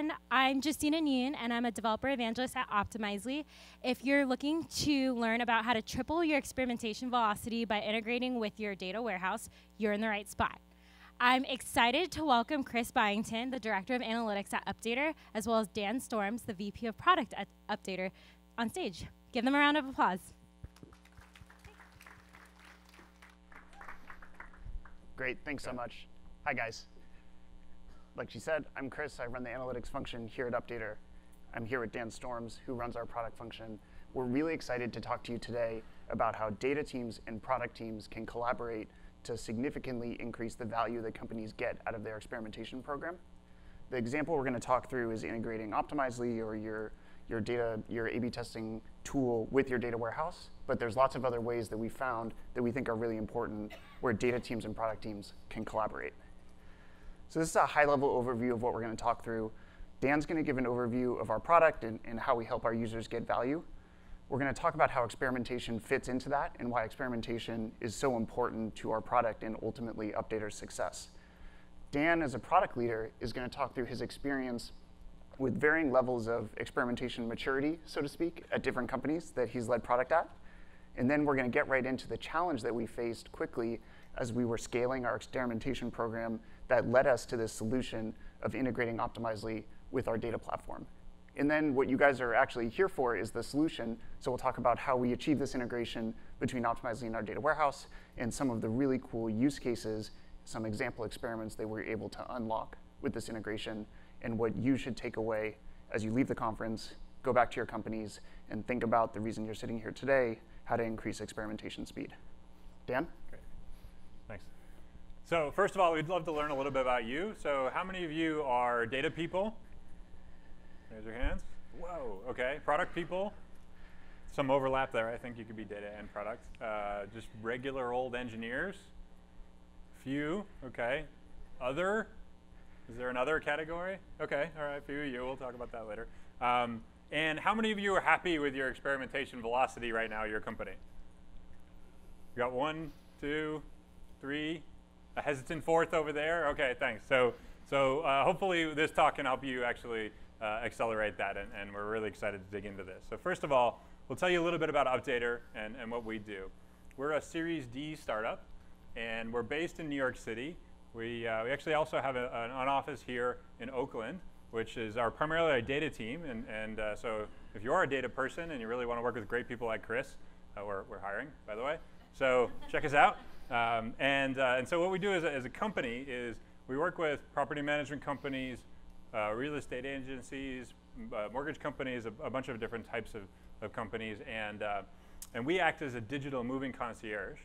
everyone. I'm Justine Nguyen, and I'm a developer evangelist at Optimizely. If you're looking to learn about how to triple your experimentation velocity by integrating with your data warehouse, you're in the right spot. I'm excited to welcome Chris Byington, the Director of Analytics at Updater, as well as Dan Storms, the VP of Product at Updater, on stage. Give them a round of applause. Great, thanks so much. Hi, guys. Like she said, I'm Chris. I run the analytics function here at Updater. I'm here with Dan Storms, who runs our product function. We're really excited to talk to you today about how data teams and product teams can collaborate to significantly increase the value that companies get out of their experimentation program. The example we're going to talk through is integrating Optimizely or your A/B testing tool with your data warehouse. But there's lots of other ways that we found that we think are really important where data teams and product teams can collaborate. So this is a high-level overview of what we're going to talk through. Dan's going to give an overview of our product and how we help our users get value. We're going to talk about how experimentation fits into that and why experimentation is so important to our product and ultimately Updater's success. Dan, as a product leader, is going to talk through his experience with varying levels of experimentation maturity, so to speak, at different companies that he's led product at. And then we're going to get right into the challenge that we faced quickly as we were scaling our experimentation program that led us to this solution of integrating Optimizely with our data platform. And then what you guys are actually here for is the solution. So we'll talk about how we achieve this integration between Optimizely and our data warehouse and some of the really cool use cases, some example experiments that we're able to unlock with this integration, and what you should take away as you leave the conference, go back to your companies, and think about the reason you're sitting here today, how to increase experimentation speed. Dan? Great. Thanks. So first of all, we'd love to learn a little bit about you. So how many of you are data people? Raise your hands. Whoa, OK. Product people? Some overlap there. I think you could be data and product. Just regular old engineers? Few, OK. Other? Is there another category? OK, all right, few of you. We'll talk about that later. And how many of you are happy with your experimentation velocity right now at your company? You got 1, 2, 3, a hesitant fourth over there. OK, thanks. So hopefully this talk can help you actually accelerate that, and we're really excited to dig into this. So first of all, we'll tell you a little bit about Updater and what we do. We're a Series D startup, and we're based in New York City. We actually also have an office here in Oakland, which is primarily our data team. And so if you are a data person and you really want to work with great people like Chris, we're hiring, by the way. So check us out. And so what we do as a company is we work with property management companies, real estate agencies, mortgage companies, a bunch of different types of companies. And we act as a digital moving concierge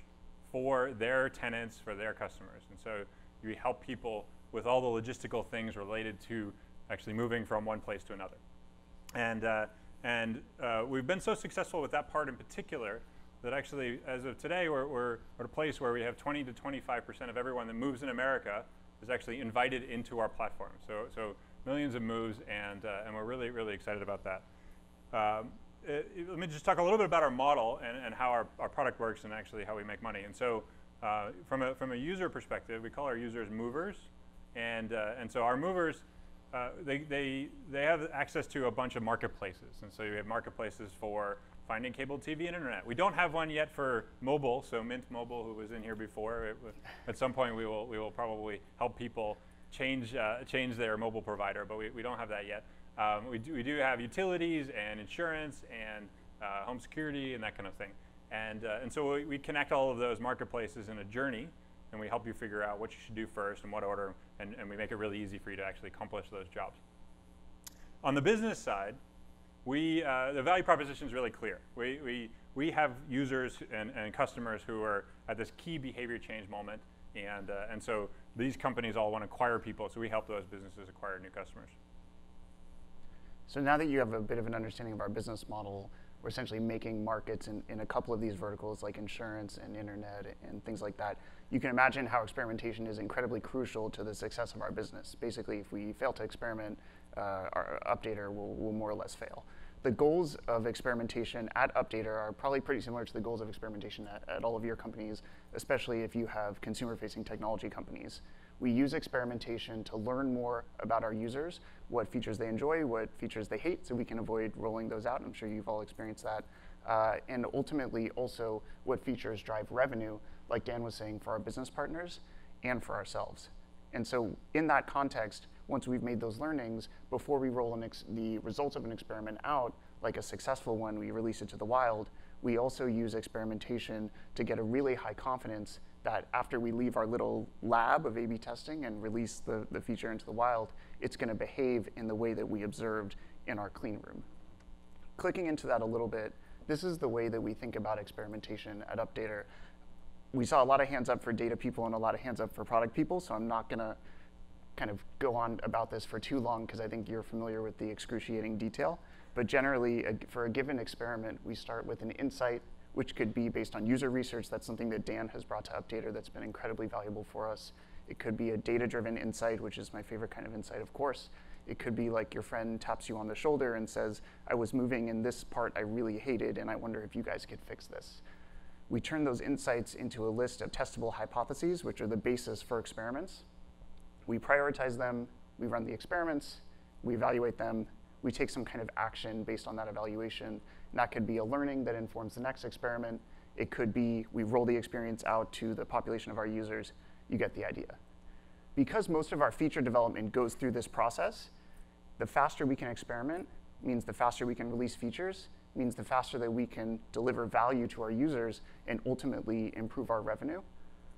for their tenants, for their customers. And so we help people with all the logistical things related to actually moving from one place to another. And we've been so successful with that part in particular that actually, as of today, we're at a place where we have 20 to 25% of everyone that moves in America is actually invited into our platform. So millions of moves, and we're really, really excited about that. Let me just talk a little bit about our model and how our product works and actually how we make money. And so from a user perspective, we call our users movers. And so our movers, they have access to a bunch of marketplaces. And so you have marketplaces for finding cable TV and internet. We don't have one yet for mobile. So Mint Mobile, who was in here before, at some point we will probably help people change their mobile provider. But we don't have that yet. We do have utilities and insurance and home security and that kind of thing. And so we connect all of those marketplaces in a journey, and we help you figure out what you should do first and what order, and we make it really easy for you to actually accomplish those jobs. On the business side, the value proposition is really clear. We have users and customers who are at this key behavior change moment, and so these companies all want to acquire people, so we help those businesses acquire new customers. So now that you have a bit of an understanding of our business model, we're essentially making markets in a couple of these verticals like insurance and internet and things like that. You can imagine how experimentation is incredibly crucial to the success of our business. Basically, if we fail to experiment, our Updater will more or less fail. The goals of experimentation at Updater are probably pretty similar to the goals of experimentation at all of your companies, especially if you have consumer-facing technology companies. we use experimentation to learn more about our users, what features they enjoy, what features they hate, so we can avoid rolling those out. I'm sure you've all experienced that. And ultimately, also, what features drive revenue, like Dan was saying, for our business partners and for ourselves. And so in that context, once we've made those learnings, before we roll the results of an experiment out, like a successful one, we release it to the wild, we also use experimentation to get a really high confidence that after we leave our little lab of A/B testing and release the feature into the wild, it's going to behave in the way that we observed in our clean room. Clicking into that a little bit, this is the way that we think about experimentation at Updater. We saw a lot of hands up for data people and a lot of hands up for product people, so I'm not going to kind of go on about this for too long because I think you're familiar with the excruciating detail. But generally, for a given experiment, we start with an insight, which could be based on user research. That's something that Dan has brought to Updater that's been incredibly valuable for us. It could be a data-driven insight, which is my favorite kind of insight, of course. It could be like your friend taps you on the shoulder and says, I was moving in this part I really hated, and I wonder if you guys could fix this. We turn those insights into a list of testable hypotheses, which are the basis for experiments. We prioritize them, we run the experiments, we evaluate them, we take some kind of action based on that evaluation. And that could be a learning that informs the next experiment. It could be we roll the experience out to the population of our users. You get the idea. Because most of our feature development goes through this process, the faster we can experiment means the faster we can release features, means the faster that we can deliver value to our users and ultimately improve our revenue.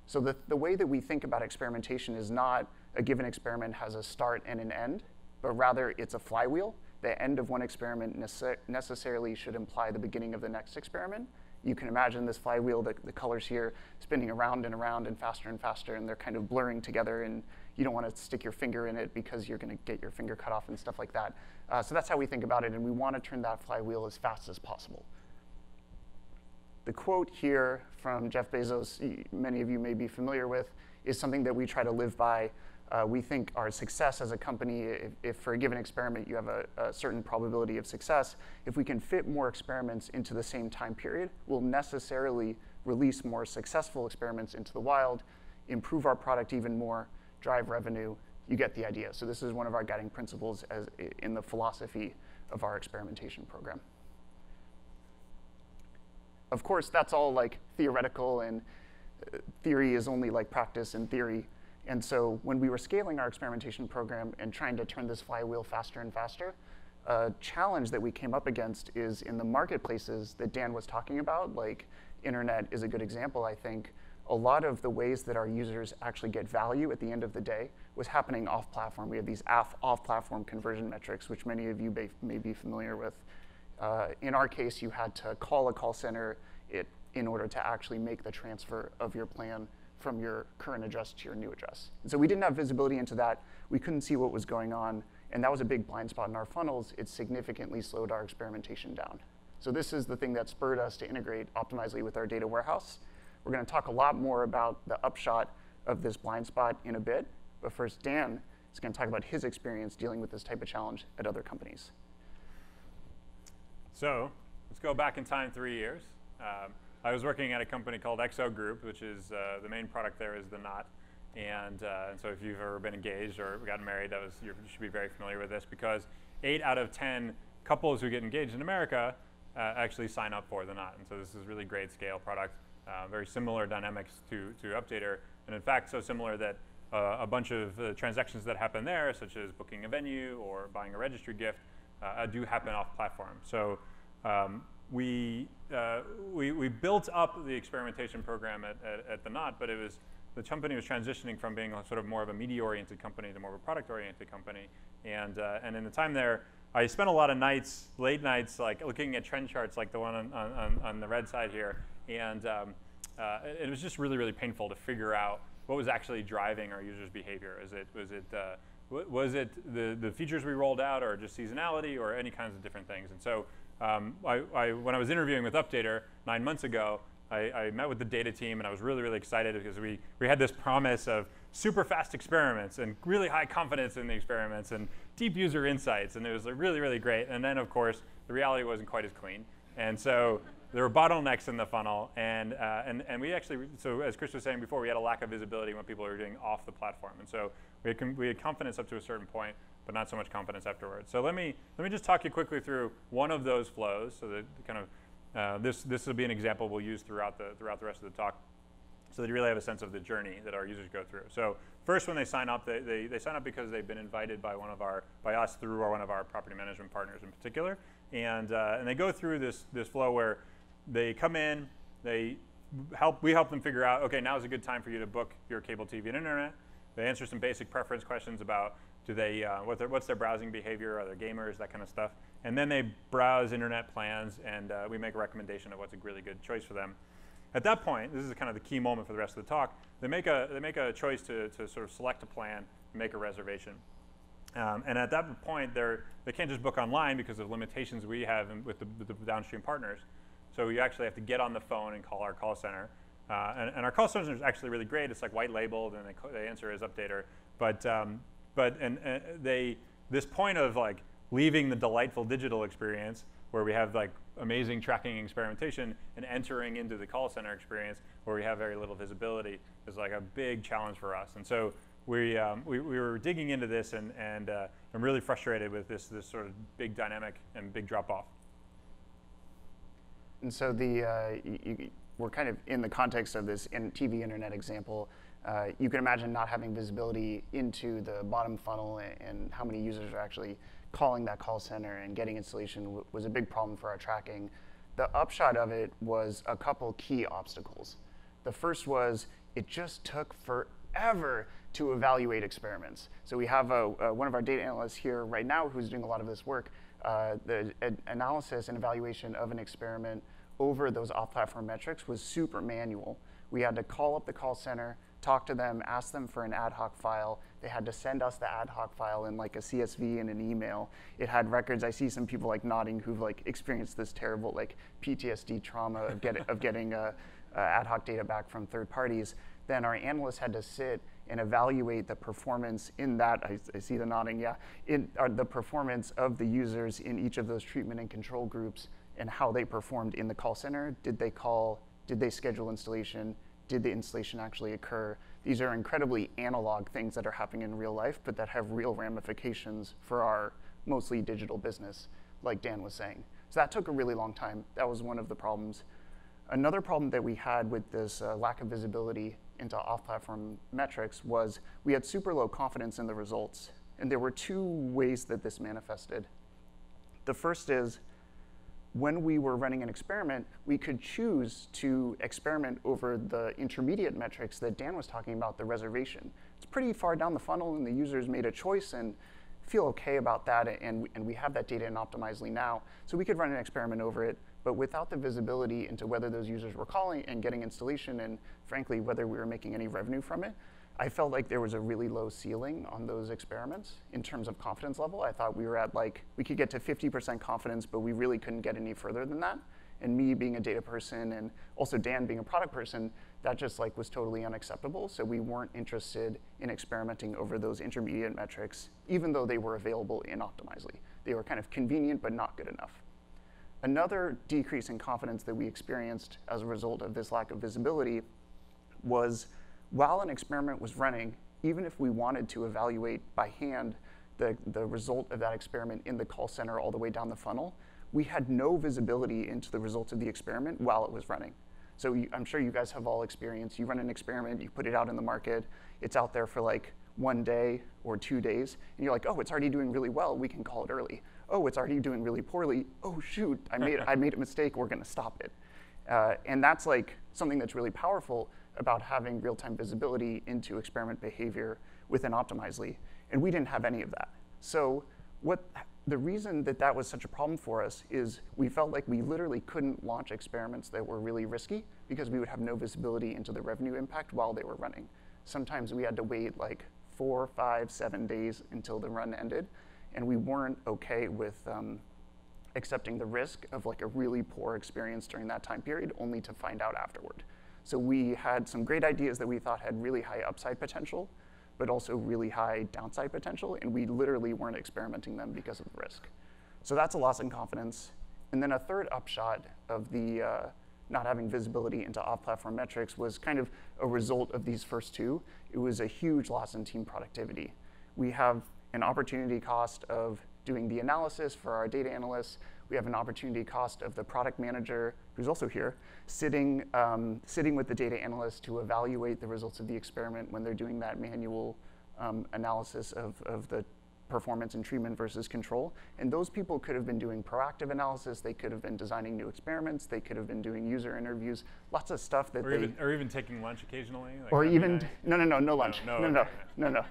So the way that we think about experimentation is not a given experiment has a start and an end, but rather it's a flywheel. The end of one experiment necessarily should imply the beginning of the next experiment. You can imagine this flywheel, the colors here, spinning around and faster, and they're kind of blurring together, and you don't want to stick your finger in it because you're going to get your finger cut off and stuff like that. So that's how we think about it, and we want to turn that flywheel as fast as possible. The quote here from Jeff Bezos, many of you may be familiar with, is something that we try to live by. We think our success as a company, if for a given experiment you have a certain probability of success, if we can fit more experiments into the same time period, we'll necessarily release more successful experiments into the wild, improve our product even more, drive revenue. You get the idea. So this is one of our guiding principles in the philosophy of our experimentation program. Of course, that's all like theoretical, and theory is only like practice and theory. And so when we were scaling our experimentation program and trying to turn this flywheel faster and faster, a challenge that we came up against is in the marketplaces that Dan was talking about, like internet is a good example, I think. A lot of the ways that our users actually get value at the end of the day was happening off-platform. We have these off-platform conversion metrics, which many of you may be familiar with. In our case, you had to call a call center in order to actually make the transfer of your plan from your current address to your new address. And so we didn't have visibility into that. We couldn't see what was going on, and that was a big blind spot in our funnels. It significantly slowed our experimentation down. So this is the thing that spurred us to integrate Optimizely with our data warehouse. We're going to talk a lot more about the upshot of this blind spot in a bit, but first Dan is going to talk about his experience dealing with this type of challenge at other companies. So let's go back in time 3 years. I was working at a company called XO Group, which is the main product there is the knot. And so if you've ever been engaged or gotten married, you should be very familiar with this, because 8 out of 10 couples who get engaged in America actually sign up for the knot. And so this is really great scale product, very similar dynamics to Updater. And in fact, so similar that a bunch of transactions that happen there, such as booking a venue or buying a registry gift, do happen off platform. So we built up the experimentation program at the Knot, but the company was transitioning from being sort of more of a media-oriented company to more of a product-oriented company. And in the time there, I spent a lot of nights, late nights, like looking at trend charts like the one on the red side here. And it was just really, really painful to figure out what was actually driving our users' behavior. Was it the features we rolled out, or just seasonality, or any kinds of different things? And so when I was interviewing with Updater 9 months ago, I met with the data team, and I was really, really excited because we had this promise of super fast experiments and really high confidence in the experiments and deep user insights, and it was really, really great. And then, of course, the reality wasn't quite as clean. And so there were bottlenecks in the funnel, and we actually, so as Chris was saying before, we had a lack of visibility when people were doing off the platform, and so we had confidence up to a certain point, but not so much confidence afterwards. So let me just talk you quickly through one of those flows, so that kind of this will be an example we'll use throughout the rest of the talk, so that you really have a sense of the journey that our users go through. So first, when they sign up, they sign up because they've been invited by us through one of our property management partners in particular, and they go through this flow where they come in, we help them figure out, okay, now is a good time for you to book your cable TV and internet. They answer some basic preference questions about what's their browsing behavior, are they gamers, that kind of stuff. And then they browse internet plans, and we make a recommendation of what's a really good choice for them. At that point, this is kind of the key moment for the rest of the talk, they make a choice to sort of select a plan and make a reservation. And at that point, they can't just book online because of limitations we have with the downstream partners. So you actually have to get on the phone and call our call center. And our call center is actually really great. It's like white labeled, and they answer as updater. But this point of like leaving the delightful digital experience where we have like amazing tracking experimentation and entering into the call center experience where we have very little visibility is like a big challenge for us. And so we were digging into this, and I'm really frustrated with this sort of big dynamic and big drop off. And so we're kind of in the context of this TV internet example. You can imagine not having visibility into the bottom funnel and how many users are actually calling that call center and getting installation was a big problem for our tracking. The upshot of it was a couple key obstacles. The first was it just took forever to evaluate experiments. So we have one of our data analysts here right now who's doing a lot of this work. The analysis and evaluation of an experiment over those off-platform metrics was super manual. We had to call up the call center, talk to them, ask them for an ad hoc file. They had to send us the ad hoc file in like a CSV and an email. It had records. I see some people like nodding who've like experienced this terrible like PTSD trauma of getting ad hoc data back from third parties. Then our analysts had to sit and evaluate the performance in that, I see the nodding, yeah, the performance of the users in each of those treatment and control groups and how they performed in the call center. Did they call? Did they schedule installation? Did the installation actually occur? These are incredibly analog things that are happening in real life, but that have real ramifications for our mostly digital business, like Dan was saying. So that took a really long time. That was one of the problems. Another problem that we had with this lack of visibility into off-platform metrics was we had super low confidence in the results. And there were two ways that this manifested. The first is when we were running an experiment, we could choose to experiment over the intermediate metrics that Dan was talking about, the reservation. It's pretty far down the funnel, and the users made a choice and feel okay about that, and we have that data in Optimizely now. So we could run an experiment over it, but without the visibility into whether those users were calling and getting installation, and frankly, whether we were making any revenue from it, I felt like there was a really low ceiling on those experiments in terms of confidence level. I thought we were at like, we could get to 50% confidence, but we really couldn't get any further than that. And me being a data person and also Dan being a product person, that just like was totally unacceptable. So we weren't interested in experimenting over those intermediate metrics, even though they were available in Optimizely. They were kind of convenient, but not good enough. Another decrease in confidence that we experienced as a result of this lack of visibility was while an experiment was running, even if we wanted to evaluate by hand the result of that experiment in the call center all the way down the funnel, we had no visibility into the results of the experiment while it was running. So I'm sure you guys have all experienced, you run an experiment, you put it out in the market, it's out there for like 1 day or 2 days, and you're like, oh, it's already doing really well, we can call it early. Oh, it's already doing really poorly. Oh, shoot, I made a mistake, we're gonna stop it. And that's like something that's really powerful about having real-time visibility into experiment behavior within Optimizely, and we didn't have any of that. So the reason that that was such a problem for us is we felt like we literally couldn't launch experiments that were really risky because we would have no visibility into the revenue impact while they were running. Sometimes we had to wait like 4, 5, 7 days until the run ended, and we weren't okay with accepting the risk of like a really poor experience during that time period only to find out afterward. So we had some great ideas that we thought had really high upside potential, but also really high downside potential, and we literally weren't experimenting them because of the risk. So that's a loss in confidence. And then a third upshot of the not having visibility into off-platform metrics was kind of a result of these first two. It was a huge loss in team productivity. We have an opportunity cost of doing the analysis for our data analysts. We have an opportunity cost of the product manager, who's also here, sitting with the data analyst to evaluate the results of the experiment when they're doing that manual analysis of the performance and treatment versus control. And those people could have been doing proactive analysis. They could have been designing new experiments. They could have been doing user interviews. Lots of stuff that or even taking lunch occasionally. Like or even no lunch. No.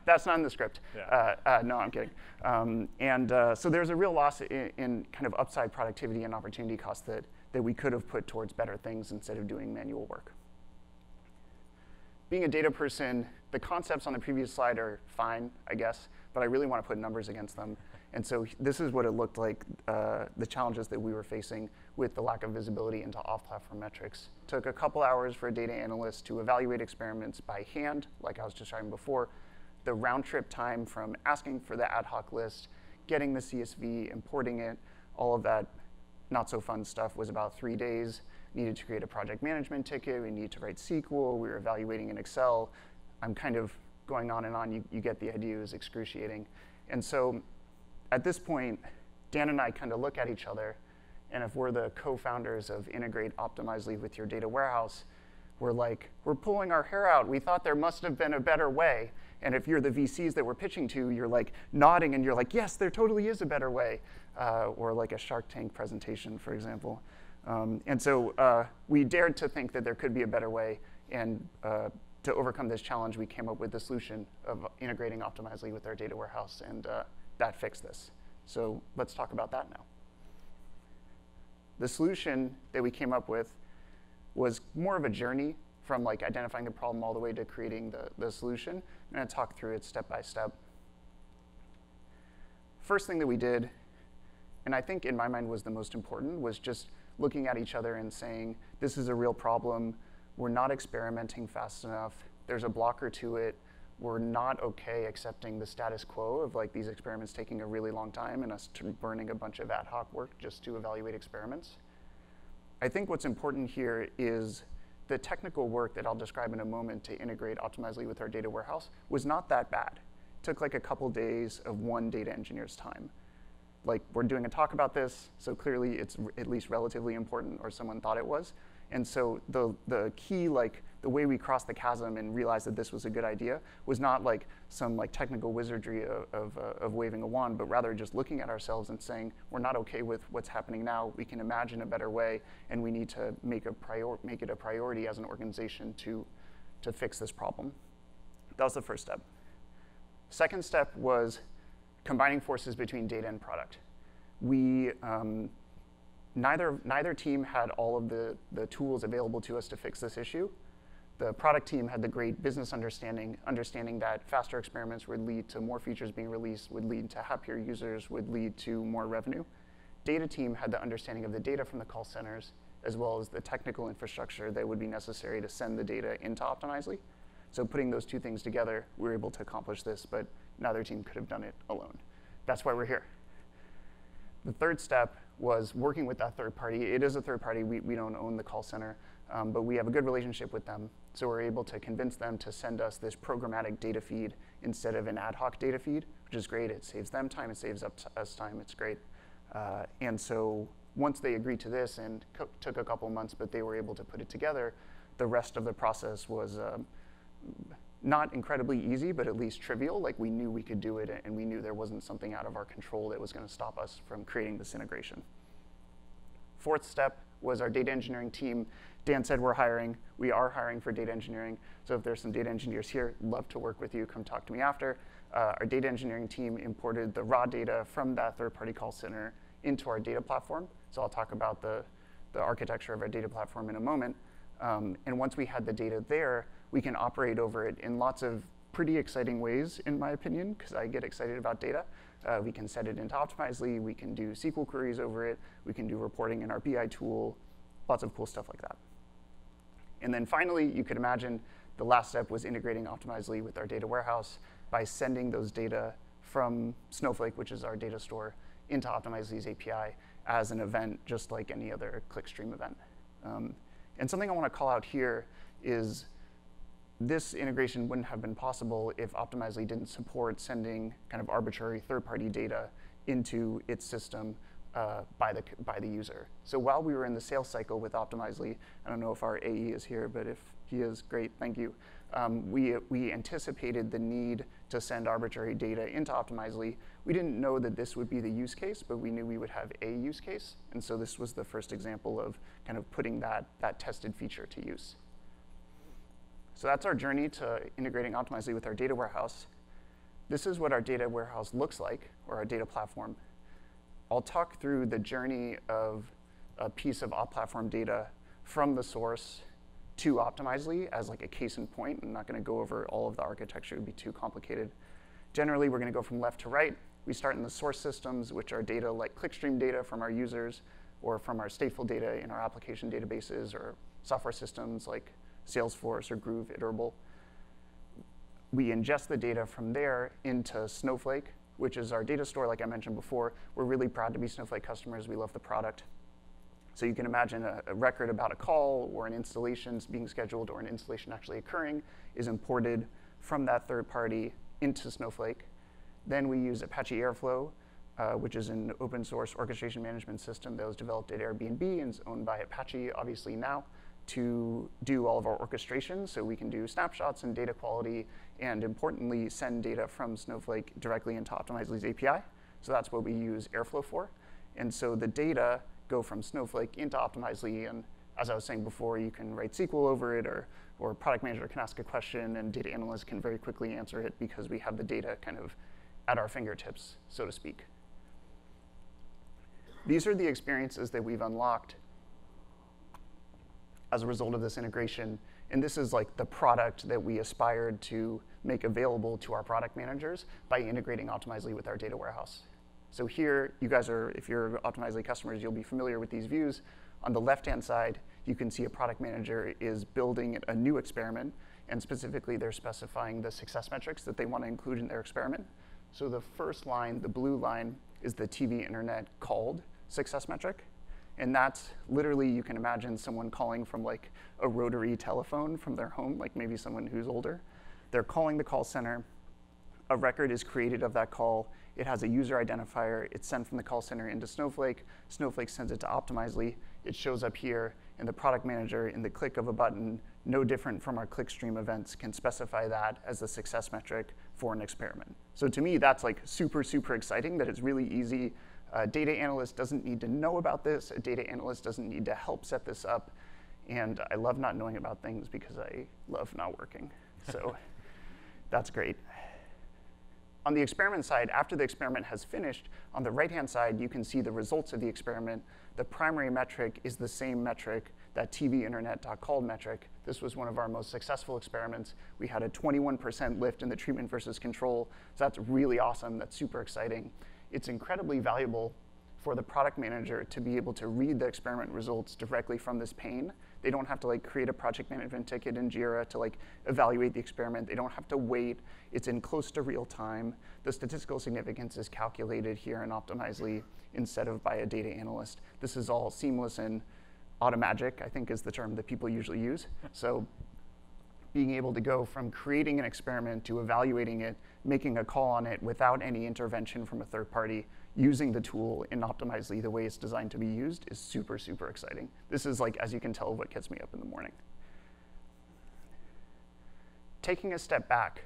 That's not in the script. Yeah. No, I'm kidding. So there's a real loss in kind of upside productivity and opportunity cost that we could have put towards better things instead of doing manual work. Being a data person, the concepts on the previous slide are fine, I guess, but I really want to put numbers against them. And so this is what it looked like, the challenges that we were facing with the lack of visibility into off-platform metrics. It took a couple hours for a data analyst to evaluate experiments by hand, like I was describing before. The round trip time from asking for the ad hoc list, getting the CSV, importing it, all of that not so fun stuff was about 3 days. Needed to create a project management ticket. We needed to write SQL. We were evaluating in Excel. I'm kind of going on and on. You get the idea. It was excruciating. And so at this point, Dan and I kind of look at each other. And if we're the co-founders of Integrate Optimizely with your data warehouse, we're like, we're pulling our hair out. We thought there must have been a better way. And if you're the VCs that we're pitching to, you're like nodding and you're like, yes, there totally is a better way. Or like a Shark Tank presentation, for example. And so we dared to think that there could be a better way. And to overcome this challenge, we came up with the solution of integrating Optimizely with our data warehouse. And that fixed this. So let's talk about that now. The solution that we came up with was more of a journey from like identifying the problem all the way to creating the solution. I'm going to talk through it step by step. First thing that we did, and I think in my mind was the most important, was just looking at each other and saying, this is a real problem. We're not experimenting fast enough. There's a blocker to it. We're not OK accepting the status quo of like these experiments taking a really long time and us burning a bunch of ad hoc work just to evaluate experiments. I think what's important here is the technical work that I'll describe in a moment to integrate Optimizely with our data warehouse was not that bad. It took like a couple days of one data engineer's time. Like, we're doing a talk about this, so clearly it's at least relatively important, or someone thought it was. And so the key, like, the way we crossed the chasm and realized that this was a good idea was not like some like technical wizardry of waving a wand, but rather just looking at ourselves and saying, we're not OK with what's happening now. We can imagine a better way, and we need to make it a priority as an organization to fix this problem. That was the first step. Second step was combining forces between data and product. We neither team had all of the tools available to us to fix this issue. The product team had the great business understanding that faster experiments would lead to more features being released, would lead to happier users, would lead to more revenue. Data team had the understanding of the data from the call centers, as well as the technical infrastructure that would be necessary to send the data into Optimizely. So putting those two things together, we were able to accomplish this, but neither team could have done it alone. That's why we're here. The third step was working with that third party. It is a third party. We don't own the call center, but we have a good relationship with them. So we're able to convince them to send us this programmatic data feed instead of an ad hoc data feed, which is great. It saves them time. It saves us time. It's great. And so once they agreed to this, and took a couple months, but they were able to put it together, the rest of the process was not incredibly easy, but at least trivial. Like, we knew we could do it, and we knew there wasn't something out of our control that was going to stop us from creating this integration. Fourth step was our data engineering team. Dan said we're hiring. We are hiring for data engineering. So if there's some data engineers here, love to work with you. Come talk to me after. Our data engineering team imported the raw data from that third-party call center into our data platform. So I'll talk about the architecture of our data platform in a moment. And once we had the data there, we can operate over it in lots of pretty exciting ways, in my opinion, because I get excited about data. We can set it into Optimizely. We can do SQL queries over it. We can do reporting in our BI tool, lots of cool stuff like that. And then finally, you could imagine the last step was integrating Optimizely with our data warehouse by sending those data from Snowflake, which is our data store, into Optimizely's API as an event, just like any other clickstream event. And something I want to call out here is this integration wouldn't have been possible if Optimizely didn't support sending kind of arbitrary third-party data into its system by the user. So while we were in the sales cycle with Optimizely, I don't know if our AE is here, but if he is, great, thank you. We anticipated the need to send arbitrary data into Optimizely. We didn't know that this would be the use case, but we knew we would have a use case. And so this was the first example of kind of putting that tested feature to use. So that's our journey to integrating Optimizely with our data warehouse. This is what our data warehouse looks like, or our data platform. I'll talk through the journey of a piece of op platform data from the source to Optimizely as like a case in point. I'm not going to go over all of the architecture, it would be too complicated. Generally, we're going to go from left to right. We start in the source systems, which are data like clickstream data from our users, or from our stateful data in our application databases, or software systems like Salesforce or Groove, Iterable. We ingest the data from there into Snowflake, which is our data store, like I mentioned before. We're really proud to be Snowflake customers. We love the product. So you can imagine a record about a call or an installation being scheduled or an installation actually occurring is imported from that third party into Snowflake. Then we use Apache Airflow, which is an open source orchestration management system that was developed at Airbnb and is owned by Apache, obviously now, to do all of our orchestration. So we can do snapshots and data quality, and importantly, send data from Snowflake directly into Optimizely's API. So that's what we use Airflow for. And so the data go from Snowflake into Optimizely, and as I was saying before, you can write SQL over it, or product manager can ask a question, and data analysts can very quickly answer it because we have the data kind of at our fingertips, so to speak. These are the experiences that we've unlocked as a result of this integration. And this is like the product that we aspired to make available to our product managers by integrating Optimizely with our data warehouse. So here, you guys are, if you're Optimizely customers, you'll be familiar with these views. On the left-hand side, you can see a product manager is building a new experiment, and specifically, they're specifying the success metrics that they want to include in their experiment. So the first line, the blue line, is the TV internet called success metric. And that's literally, you can imagine someone calling from like a rotary telephone from their home, like maybe someone who's older. They're calling the call center. A record is created of that call. It has a user identifier. It's sent from the call center into Snowflake. Snowflake sends it to Optimizely. It shows up here, and the product manager, in the click of a button, no different from our clickstream events, can specify that as the success metric for an experiment. So to me, that's like super, super exciting that it's really easy. A data analyst doesn't need to know about this. A data analyst doesn't need to help set this up. And I love not knowing about things because I love not working. So that's great. On the experiment side, after the experiment has finished, on the right-hand side, you can see the results of the experiment. The primary metric is the same metric, that TV internet.called metric. This was one of our most successful experiments. We had a 21% lift in the treatment versus control. So that's really awesome. That's super exciting. It's incredibly valuable for the product manager to be able to read the experiment results directly from this pane. They don't have to like create a project management ticket in Jira to like evaluate the experiment. They don't have to wait. It's in close to real time. The statistical significance is calculated here in Optimizely instead of by a data analyst. This is all seamless and automagic, I think is the term that people usually use. So being able to go from creating an experiment to evaluating it, making a call on it without any intervention from a third party, using the tool in Optimizely the way it's designed to be used is super, super exciting. This is like, as you can tell, what gets me up in the morning. Taking a step back,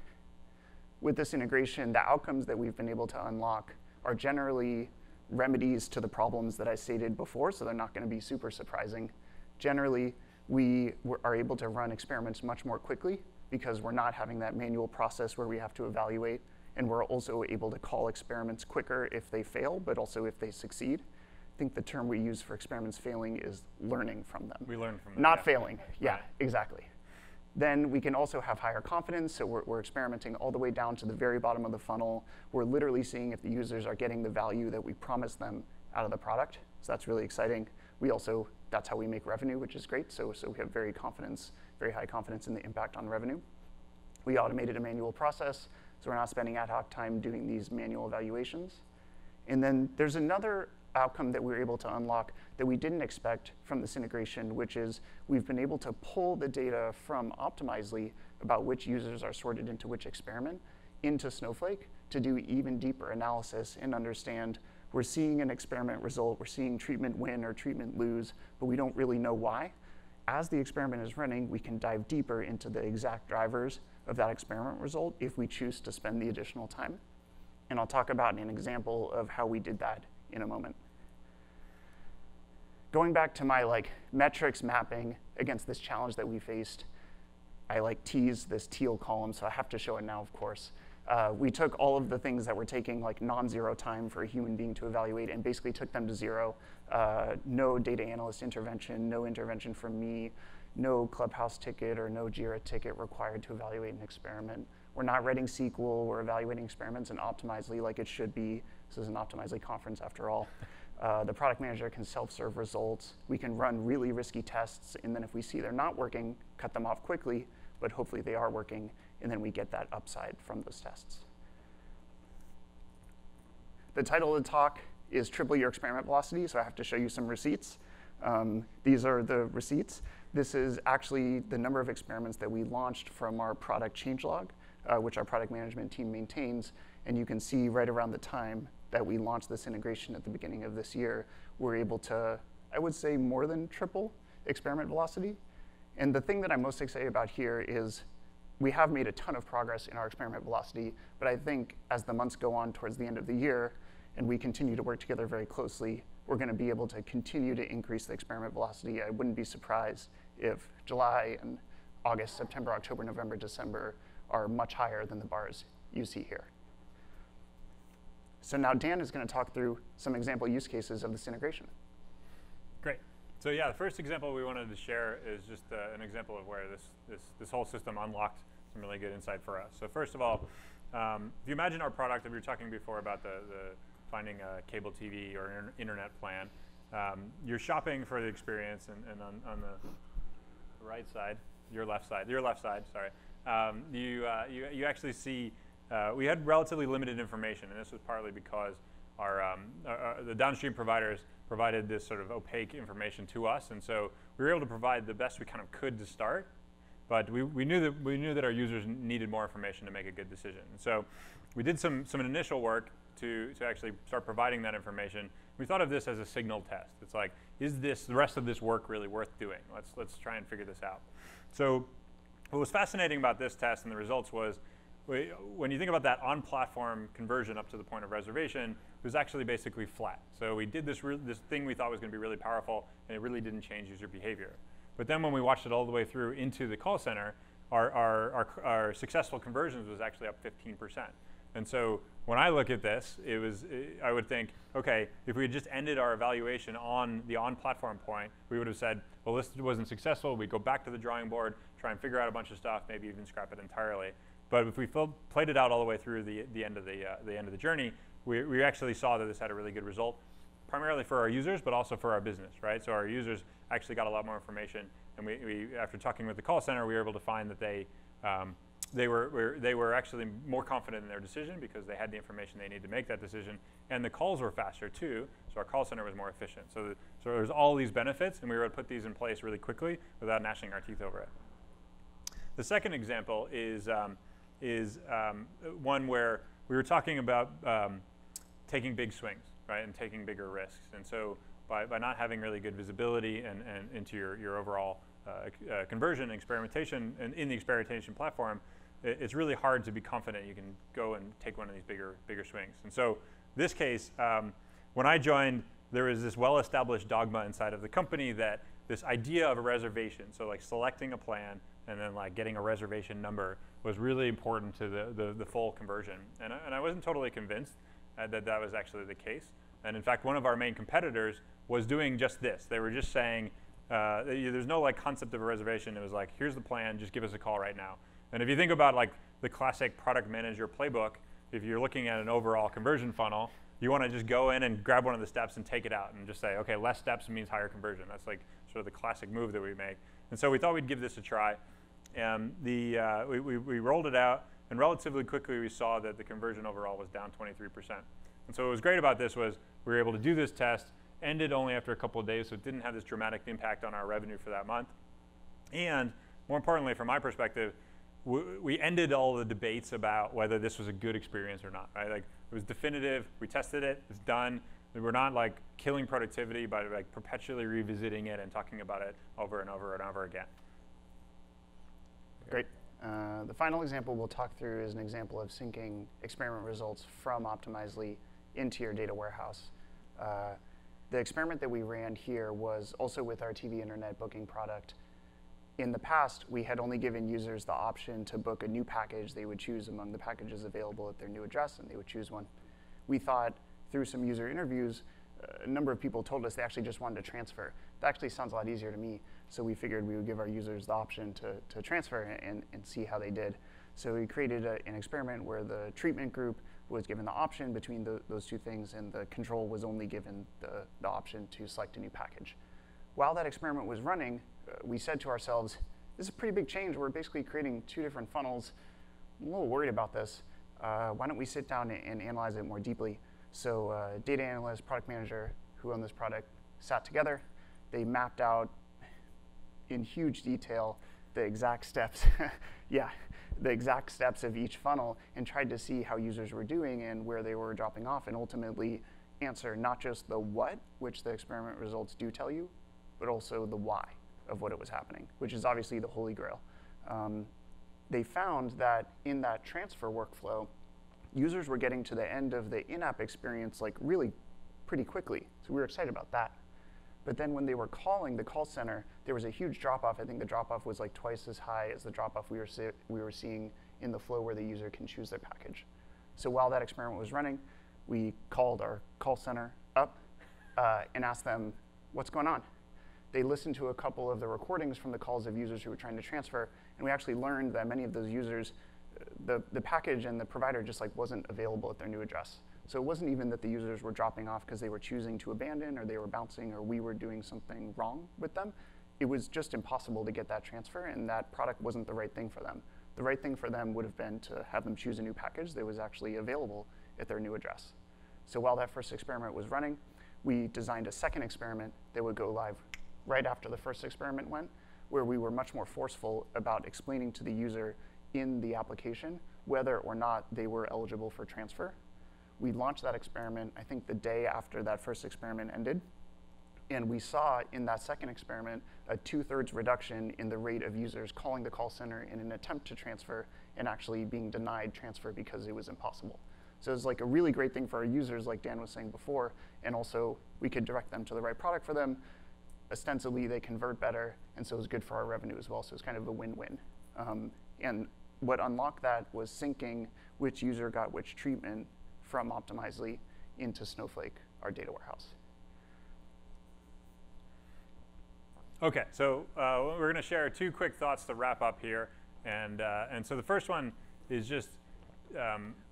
with this integration, the outcomes that we've been able to unlock are generally remedies to the problems that I stated before, so they're not going to be super surprising. Generally, we are able to run experiments much more quickly because we're not having that manual process where we have to evaluate, and we're also able to call experiments quicker if they fail, but also if they succeed. I think the term we use for experiments failing is learning from them. We learn from them. Not failing. Yeah, right. Exactly. Then we can also have higher confidence, so we're experimenting all the way down to the very bottom of the funnel. We're literally seeing if the users are getting the value that we promised them out of the product. So that's really exciting. We also, that's how we make revenue, which is great. So we have very high confidence in the impact on revenue. We automated a manual process So we're not spending ad hoc time doing these manual evaluations. And then there's another outcome that we were able to unlock that we didn't expect from this integration, which is we've been able to pull the data from Optimizely about which users are sorted into which experiment into Snowflake to do even deeper analysis and understand we're seeing an experiment result, we're seeing treatment win or treatment lose, but we don't really know why. As the experiment is running, we can dive deeper into the exact drivers of that experiment result if we choose to spend the additional time. And I'll talk about an example of how we did that in a moment. Going back to my metrics mapping against this challenge that we faced, I teased this teal column, so I have to show it now, of course. We took all of the things that were taking non-zero time for a human being to evaluate and basically took them to zero. No data analyst intervention, no intervention from me, no Clubhouse ticket or no Jira ticket required to evaluate an experiment. We're not writing SQL, we're evaluating experiments in Optimizely like it should be. This is an Optimizely conference after all. The product manager can self-serve results. We can run really risky tests, and then if we see they're not working, cut them off quickly, but hopefully they are working, and then we get that upside from those tests. The title of the talk is Triple Your Experiment Velocity, so I have to show you some receipts. These are the receipts. This is actually the number of experiments that we launched from our product changelog, which our product management team maintains, and you can see right around the time that we launched this integration at the beginning of this year, we're able to, I would say, more than triple experiment velocity. And the thing that I'm most excited about here is we have made a ton of progress in our experiment velocity, but I think as the months go on towards the end of the year and we continue to work together very closely, we're going to be able to continue to increase the experiment velocity. I wouldn't be surprised if July and August, September, October, November, December are much higher than the bars you see here. So now Dan is going to talk through some example use cases of this integration. Great. So yeah, the first example we wanted to share is just an example of where this whole system unlocked some really good insight for us. So first of all, if you imagine our product, if we were talking before about the finding a cable TV or an internet plan, you're shopping for the experience, and on the right side, your left side, sorry, you actually see we had relatively limited information, and this was partly because the downstream providers provided this sort of opaque information to us, and so we were able to provide the best we kind of could to start, but we knew that our users needed more information to make a good decision. And so we did some initial work to actually start providing that information. We thought of this as a signal test. It's like, is the rest of this work really worth doing? Let's try and figure this out. So what was fascinating about this test and the results was, when you think about that on-platform conversion up to the point of reservation, it was actually basically flat. So we did this thing we thought was going to be really powerful, and it really didn't change user behavior. But then when we watched it all the way through into the call center, our successful conversions was actually up 15%. And so when I look at this, I would think, okay, if we had just ended our evaluation on the on-platform point, we would have said, well, this wasn't successful. We'd go back to the drawing board, try and figure out a bunch of stuff, maybe even scrap it entirely. But if we played it out all the way through the end of the journey, we actually saw that this had a really good result, primarily for our users, but also for our business, right? So our users actually got a lot more information, and we after talking with the call center, we were able to find that they were actually more confident in their decision because they had the information they needed to make that decision, and the calls were faster too. So our call center was more efficient. So there's all these benefits, and we were able to put these in place really quickly without gnashing our teeth over it. The second example is one where we were talking about taking big swings, right, and taking bigger risks. And so by not having really good visibility and into your overall conversion and experimentation and in the experimentation platform, it's really hard to be confident you can go and take one of these bigger swings. And so this case, when I joined, there was this well-established dogma inside of the company that this idea of a reservation, so like selecting a plan and then like getting a reservation number, was really important to the full conversion. And I wasn't totally convinced that was actually the case. And in fact, one of our main competitors was doing just this. They were just saying, there's no like concept of a reservation. It was like, here's the plan, just give us a call right now. And if you think about like the classic product manager playbook, if you're looking at an overall conversion funnel, you want to just go in and grab one of the steps and take it out and just say, okay, less steps means higher conversion. That's like sort of the classic move that we make. And so we thought we'd give this a try. And we rolled it out, And relatively quickly, we saw that the conversion overall was down 23%. And so what was great about this was we were able to do this test, ended only after a couple of days, so it didn't have this dramatic impact on our revenue for that month. And more importantly, from my perspective, we ended all the debates about whether this was a good experience or not, right? Like, it was definitive, we tested it, it's done. We were not like killing productivity by like perpetually revisiting it and talking about it over and over and over again. Great. The final example we'll talk through is an example of syncing experiment results from Optimizely into your data warehouse. The experiment that we ran here was also with our TV internet booking product. In the past, we had only given users the option to book a new package. They would choose among the packages available at their new address, and they would choose one. We thought, through some user interviews, a number of people told us they actually just wanted to transfer. That actually sounds a lot easier to me, so we figured we would give our users the option to transfer and see how they did. So we created an experiment where the treatment group was given the option between those two things, and the control was only given the option to select a new package. While that experiment was running, we said to ourselves, this is a pretty big change. We're basically creating two different funnels. I'm a little worried about this. Why don't we sit down and analyze it more deeply? So data analyst, product manager who own this product sat together. They mapped out in huge detail the exact steps, the exact steps of each funnel, and tried to see how users were doing and where they were dropping off, and ultimately answer not just the what, which the experiment results do tell you, but also the why of what it was happening, which is obviously the holy grail. They found that in that transfer workflow, users were getting to the end of the in-app experience like really pretty quickly. So we were excited about that. But then when they were calling the call center, there was a huge drop-off. I think the drop-off was like twice as high as the drop-off we were seeing in the flow where the user can choose their package. So while that experiment was running, we called our call center up and asked them, what's going on? They listened to a couple of the recordings from the calls of users who were trying to transfer, and we actually learned that many of those users, the package and the provider just like wasn't available at their new address. So it wasn't even that the users were dropping off because they were choosing to abandon, or they were bouncing, or we were doing something wrong with them. It was just impossible to get that transfer, and that product wasn't the right thing for them. The right thing for them would have been to have them choose a new package that was actually available at their new address. So while that first experiment was running, we designed a second experiment that would go live right after the first experiment went, where we were much more forceful about explaining to the user in the application whether or not they were eligible for transfer. We launched that experiment, I think, the day after that first experiment ended. And we saw in that second experiment a 2/3 reduction in the rate of users calling the call center in an attempt to transfer and actually being denied transfer because it was impossible. So it's like a really great thing for our users, like Dan was saying before, and also we could direct them to the right product for them. Ostensibly, they convert better, and so it was good for our revenue as well. So it's kind of a win-win. And what unlocked that was syncing which user got which treatment from Optimizely into Snowflake, our data warehouse. OK, so we're going to share two quick thoughts to wrap up here. And so the first one is just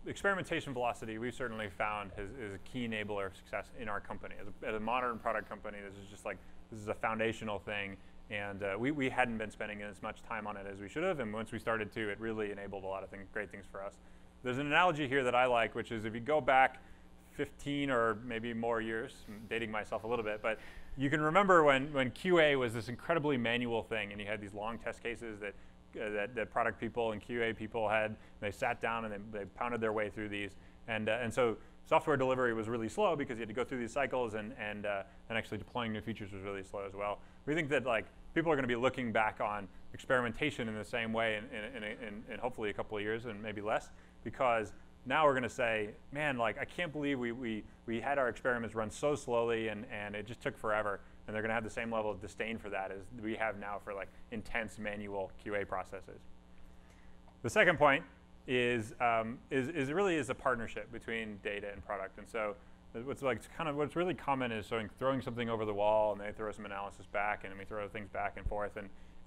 experimentation velocity. We've certainly found is a key enabler of success in our company. As a modern product company, this is just like, this is a foundational thing. And we hadn't been spending as much time on it as we should have. And once we started to, it really enabled a lot of great things for us. There's an analogy here that I like, which is if you go back 15 or maybe more years, I'm dating myself a little bit, but you can remember when QA was this incredibly manual thing, and you had these long test cases that product people and QA people had. They sat down and they pounded their way through these. And so software delivery was really slow because you had to go through these cycles, and actually deploying new features was really slow as well. We think that like people are going to be looking back on experimentation in the same way in hopefully a couple of years and maybe less, because now we're going to say, man, like I can't believe we had our experiments run so slowly and it just took forever. And they're going to have the same level of disdain for that as we have now for like intense manual QA processes. The second point is really a partnership between data and product. And so what's really common is throwing something over the wall, and they throw some analysis back, and we throw things back and forth.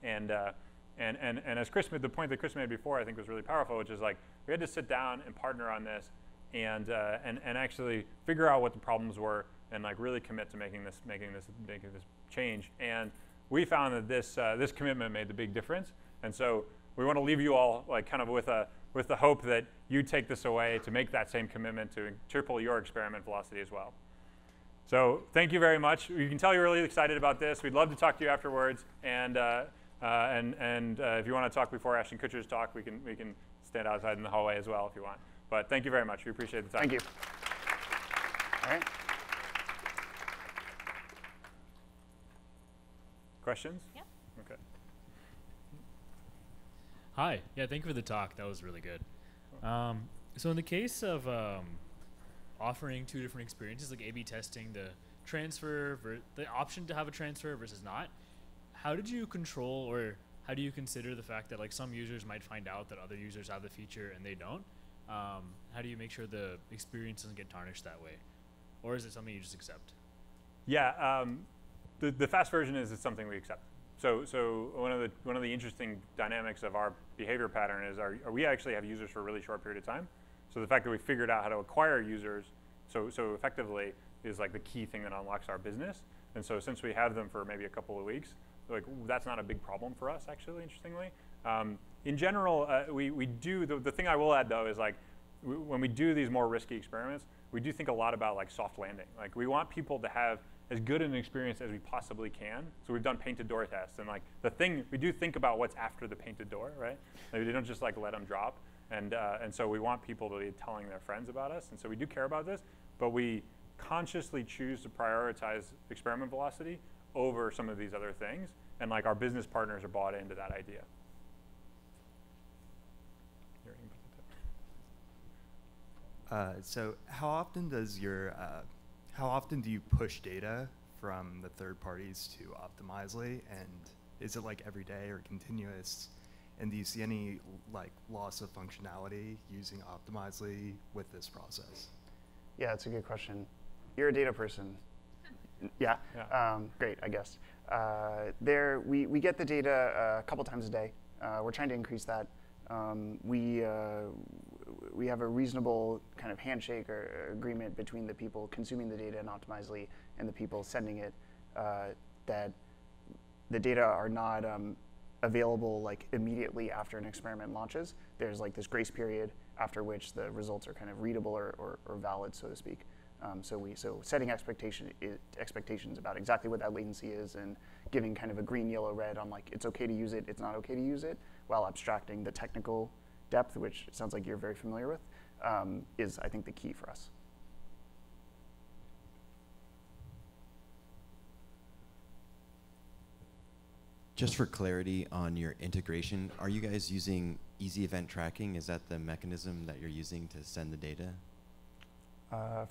And as Chris made, the point that Chris made before, I think was really powerful, which is like we had to sit down and partner on this, and actually figure out what the problems were, and like really commit to making this change. And we found that this commitment made the big difference. And so we want to leave you all like kind of with with the hope that you take this away to make that same commitment to triple your experiment velocity as well. So thank you very much. You can tell you're really excited about this. We'd love to talk to you afterwards. And if you want to talk before Ashton Kutcher's talk, we can stand outside in the hallway as well if you want. But thank you very much. We appreciate the time. Thank you. All right. Questions? Yep. Okay. Hi. Yeah, thank you for the talk. That was really good. So in the case of offering two different experiences, like A/B testing, the the option to have a transfer versus not, how did you control, or how do you consider the fact that like some users might find out that other users have the feature and they don't? How do you make sure the experience doesn't get tarnished that way? Or is it something you just accept? Yeah, the fast version is something we accept. So one of the interesting dynamics of our behavior pattern is we actually have users for a really short period of time. So the fact that we figured out how to acquire users so effectively is like the key thing that unlocks our business. And so since we have them for maybe a couple of weeks, like that's not a big problem for us actually, interestingly. In general, we do, the thing I will add though is like when we do these more risky experiments, we do think a lot about like soft landing. Like we want people to have as good an experience as we possibly can. So we've done painted door tests, and like we do think about what's after the painted door, right? Like, we don't just like let them drop. And so we want people to be telling their friends about us. And so we do care about this, but we consciously choose to prioritize experiment velocity over some of these other things. And like our business partners are bought into that idea. So how often do you push data from the third parties to Optimizely, and is it like every day or continuous? And do you see any like loss of functionality using Optimizely with this process? Yeah, that's a good question. You're a data person. Yeah. Great, I guess. We get the data a couple times a day. We're trying to increase that. We have a reasonable kind of handshake or agreement between the people consuming the data in Optimizely and the people sending it, that the data are not available like immediately after an experiment launches. There's like this grace period after which the results are kind of readable or valid, so to speak. So setting expectations about exactly what that latency is and giving kind of a green, yellow, red on like it's okay to use it, it's not okay to use it, while abstracting the technical depth, which it sounds like you're very familiar with, is I think the key for us. Just for clarity on your integration, are you guys using easy event tracking? Is that the mechanism that you're using to send the data?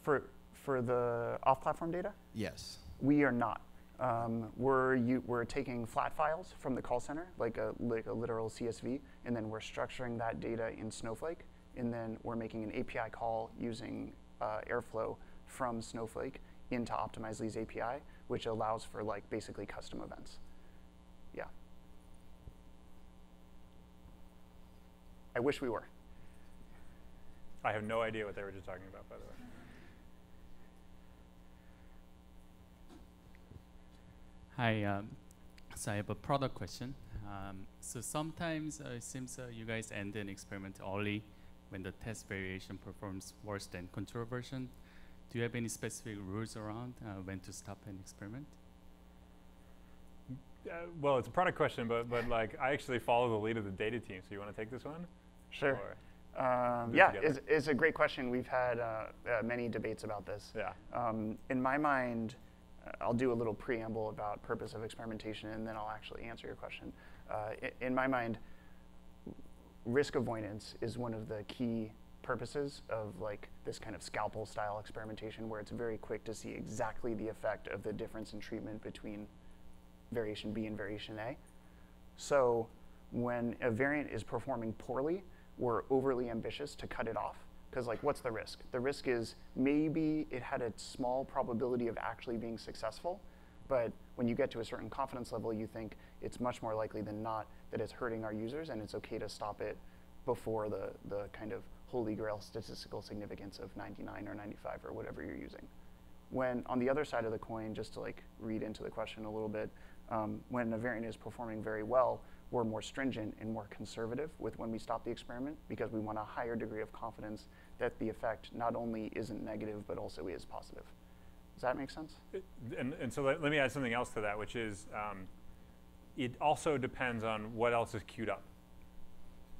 For the off-platform data? Yes. We are not. We're taking flat files from the call center, like a literal CSV, and then we're structuring that data in Snowflake, and then we're making an API call using Airflow from Snowflake into Optimizely's API, which allows for like basically custom events. Yeah. I wish we were. I have no idea what they were just talking about, by the way. Hi, so I have a product question. So sometimes it seems you guys end an experiment early when the test variation performs worse than control version. Do you have any specific rules around when to stop an experiment? Well, it's a product question, but like I actually follow the lead of the data team. So you want to take this one? Sure. Yeah, it's a great question. We've had many debates about this. Yeah. In my mind, I'll do a little preamble about purpose of experimentation, and then I'll actually answer your question. In my mind, risk avoidance is one of the key purposes of like this kind of scalpel style experimentation, where it's very quick to see exactly the effect of the difference in treatment between variation B and variation A. So when a variant is performing poorly, we're overly ambitious to cut it off. Because like, what's the risk? The risk is maybe it had a small probability of actually being successful, but when you get to a certain confidence level, you think it's much more likely than not that it's hurting our users, and it's okay to stop it before the kind of holy grail statistical significance of 99 or 95 or whatever you're using. when on the other side of the coin, just to like read into the question a little bit, when a variant is performing very well, we're more stringent and more conservative with when we stop the experiment because we want a higher degree of confidence that the effect not only isn't negative, but also is positive. Does that make sense? And so let me add something else to that, which is it also depends on what else is queued up,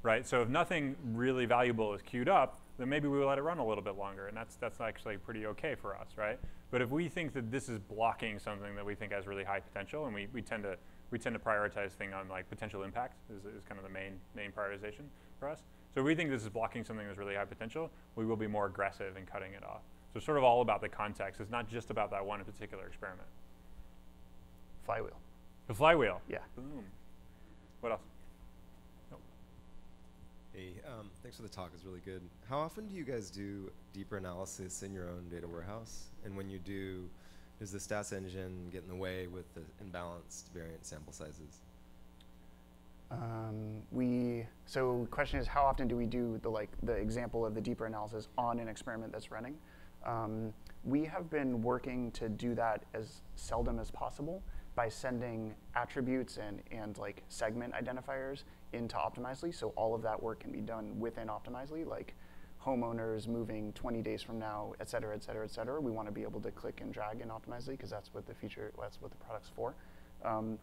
right? So if nothing really valuable is queued up, then maybe we will let it run a little bit longer, and that's actually pretty okay for us, right? But if we think that this is blocking something that we think has really high potential, and we tend to prioritize things on like potential impact is kind of the main prioritization for us. So if we think this is blocking something that's really high potential, we will be more aggressive in cutting it off. So it's sort of all about the context. It's not just about that one particular experiment. Flywheel. The flywheel. Yeah. Boom. What else? Hey, thanks for the talk. It's really good. How often do you guys do deeper analysis in your own data warehouse? And when you do, does the stats engine get in the way with the imbalanced variant sample sizes? So question is, how often do we do the example of the deeper analysis on an experiment that's running? We have been working to do that as seldom as possible by sending attributes and like segment identifiers into Optimizely, so all of that work can be done within Optimizely, like homeowners moving 20 days from now, et cetera, et cetera, et cetera. We want to be able to click and drag in Optimizely because that's what the product's for.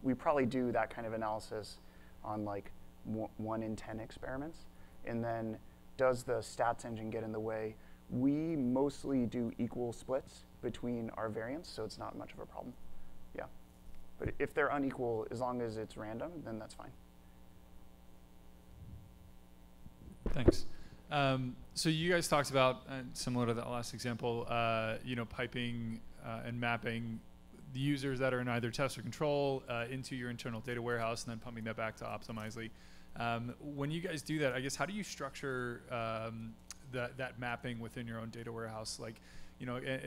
We probably do that kind of analysis on like 1 in 10 experiments. And then does the stats engine get in the way? We mostly do equal splits between our variants, so it's not much of a problem. Yeah. But if they're unequal, as long as it's random, then that's fine. Thanks. So you guys talked about, similar to that last example, piping and mapping the users that are in either test or control into your internal data warehouse and then pumping that back to Optimizely. When you guys do that, I guess, how do you structure that mapping within your own data warehouse? Like,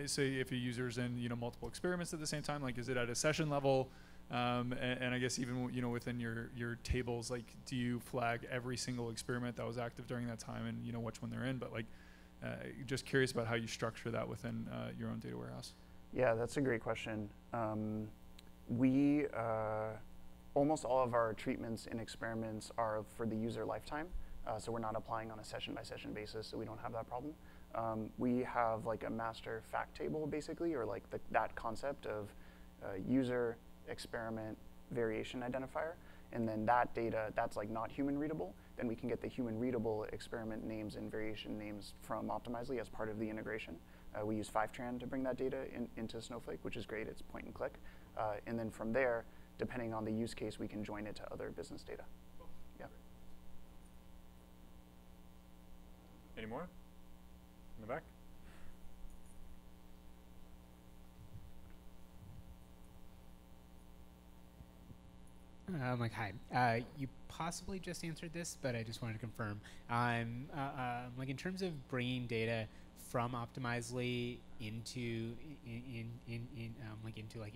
say if a user's in multiple experiments at the same time, like is it at a session level? And I guess even within your tables, like do you flag every single experiment that was active during that time and which one they're in? But like, just curious about how you structure that within your own data warehouse. Yeah, that's a great question. We almost all of our treatments in experiments are for the user lifetime, so we're not applying on a session-by-session basis, so we don't have that problem. We have like a master fact table, basically, or like that concept of user, experiment, variation identifier, and then that data, that's like not human readable, then we can get the human readable experiment names and variation names from Optimizely as part of the integration. We use Fivetran to bring that data into Snowflake, which is great, it's point and click. And then from there, depending on the use case, we can join it to other business data. Yeah. Any more? In the back? Hi. You possibly just answered this, but I just wanted to confirm. Like in terms of bringing data from Optimizely into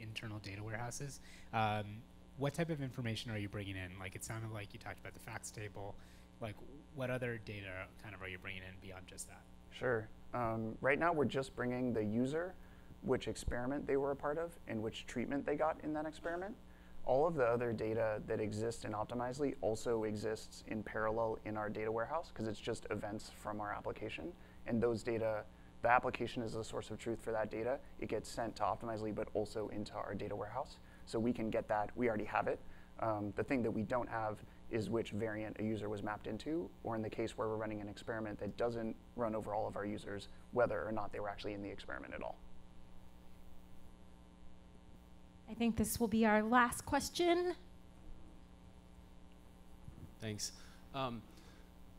internal data warehouses, what type of information are you bringing in? Like it sounded like you talked about the facts table. Like what other data kind of are you bringing in beyond just that? Sure. Right now we're just bringing the user, which experiment they were a part of, and which treatment they got in that experiment. All of the other data that exists in Optimizely also exists in parallel in our data warehouse because it's just events from our application. And those data, the application is the source of truth for that data. It gets sent to Optimizely, but also into our data warehouse. So we can get that. We already have it. The thing that we don't have is which variant a user was mapped into, or in the case where we're running an experiment that doesn't run over all of our users, whether or not they were actually in the experiment at all. I think this will be our last question. Thanks. I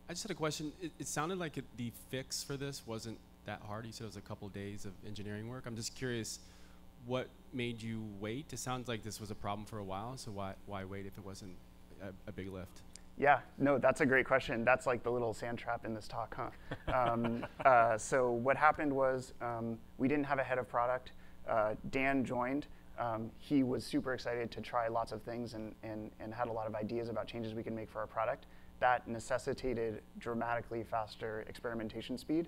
just had a question. It sounded like the fix for this wasn't that hard. You said it was a couple days of engineering work. I'm just curious, what made you wait? It sounds like this was a problem for a while, so why wait if it wasn't a big lift? Yeah, no, that's a great question. That's like the little sand trap in this talk, huh? So what happened was we didn't have a head of product. Dan joined. He was super excited to try lots of things and had a lot of ideas about changes we can make for our product. That necessitated dramatically faster experimentation speed.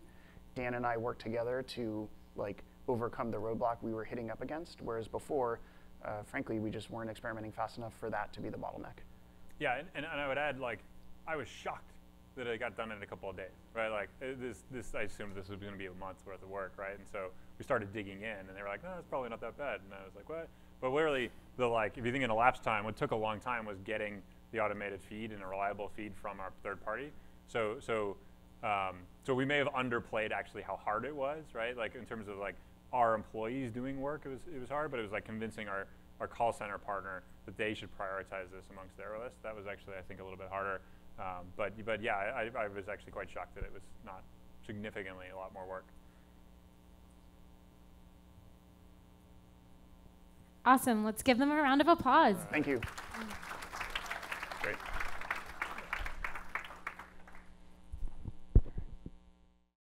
Dan and I worked together to like overcome the roadblock we were hitting up against, whereas before, frankly, we just weren't experimenting fast enough for that to be the bottleneck. Yeah, and I would add, like, I was shocked that it got done in a couple of days, right? Like, I assumed this was going to be a month's worth of work, right? And so we started digging in, and they were like, no, it's probably not that bad. And I was like, what? But literally, if you think in elapsed time, what took a long time was getting the automated feed and a reliable feed from our third party. So we may have underplayed actually how hard it was, right? Like in terms of like our employees doing work, it was hard, but it was like convincing our call center partner that they should prioritize this amongst their list. That was actually, I think, a little bit harder. But yeah, I was actually quite shocked that it was not significantly a lot more work. Awesome. Let's give them a round of applause. Thank you.